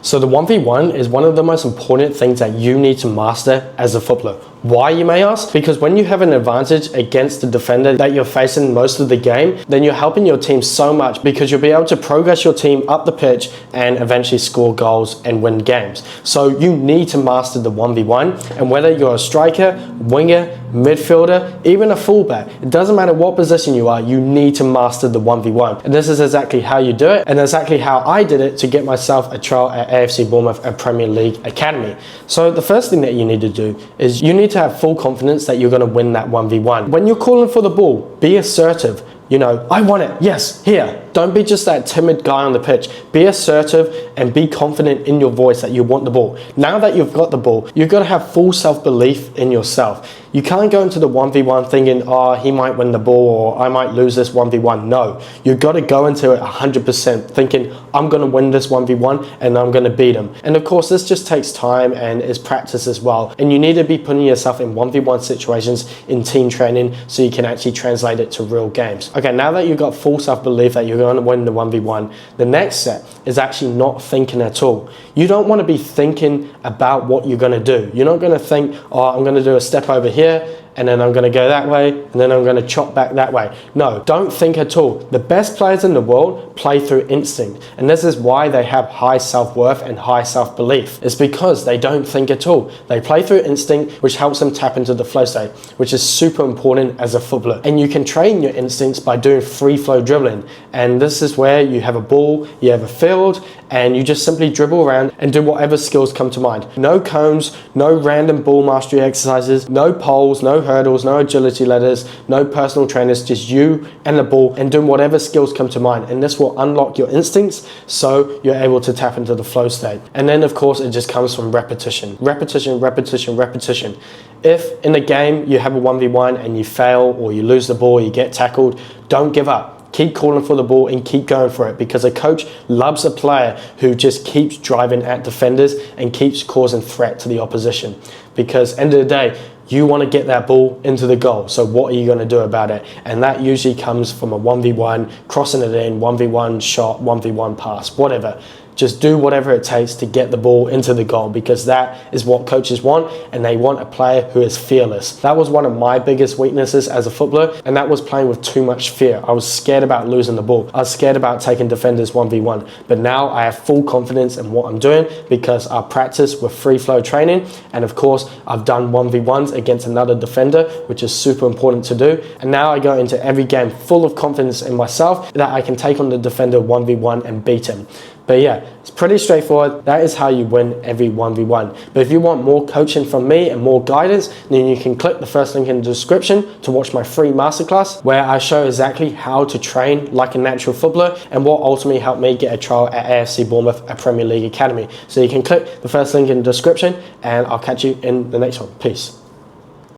So the 1v1 is one of the most important things that you need to master as a footballer. Why, you may ask? Because when you have an advantage against the defender that you're facing most of the game, then you're helping your team so much because you'll be able to progress your team up the pitch and eventually score goals and win games. So you need to master the 1v1, and whether you're a striker, winger, midfielder, even a fullback, it doesn't matter what position you are, you need to master the 1v1. And this is exactly how you do it, and exactly how I did it to get myself a trial at AFC Bournemouth, a Premier League academy. So the first thing that you need to do is you need to have full confidence that you're going to win that 1v1. When you're calling for the ball, be assertive. You know, I want it, yes, here. Don't be just that timid guy on the pitch. Be assertive and be confident in your voice that you want the ball. Now that you've got the ball, you've got to have full self-belief in yourself. You can't go into the 1v1 thinking, oh, he might win the ball or I might lose this 1v1. No, you've got to go into it 100% thinking, I'm going to win this 1v1 and I'm going to beat him. And of course, this just takes time and is practice as well. And you need to be putting yourself in 1v1 situations in team training so you can actually translate it to real games. Okay, now that you've got full self-belief that you're going to win the 1v1, the next step is actually not thinking at all. You don't want to be thinking about what you're going to do. You're not going to think, oh, I'm going to do a step over here, and then I'm going to go that way, and then I'm going to chop back that way. No, don't think at all. The best players in the world play through instinct, and this is why they have high self-worth and high self-belief. It's because they don't think at all. They play through instinct, which helps them tap into the flow state, which is super important as a footballer. And you can train your instincts by doing free flow dribbling. And this is where you have a ball, you have a field, and you just simply dribble around and do whatever skills come to mind. No cones, no random ball mastery exercises, no poles, no hurdles, no agility ladders, no personal trainers, just you and the ball and doing whatever skills come to mind. And this will unlock your instincts so you're able to tap into the flow state. And then of course it just comes from repetition. Repetition, repetition, repetition. If in a game you have a 1v1 and you fail or you lose the ball, you get tackled, don't give up. Keep calling for the ball and keep going for it, because a coach loves a player who just keeps driving at defenders and keeps causing threat to the opposition. Because end of the day, you want to get that ball into the goal. So what are you going to do about it? And that usually comes from a 1v1, crossing it in, 1v1 shot, 1v1 pass, whatever. Just do whatever it takes to get the ball into the goal, because that is what coaches want, and they want a player who is fearless. That was one of my biggest weaknesses as a footballer, and that was playing with too much fear. I was scared about losing the ball. I was scared about taking defenders 1v1. But now I have full confidence in what I'm doing because I practice with free flow training, and of course I've done 1v1s against another defender, which is super important to do. And now I go into every game full of confidence in myself that I can take on the defender 1v1 and beat him. But yeah, it's pretty straightforward. That is how you win every 1v1. But if you want more coaching from me and more guidance, then you can click the first link in the description to watch my free masterclass, where I show exactly how to train like a natural footballer and what ultimately helped me get a trial at AFC Bournemouth, a Premier League academy. So you can click the first link in the description, and I'll catch you in the next one. Peace.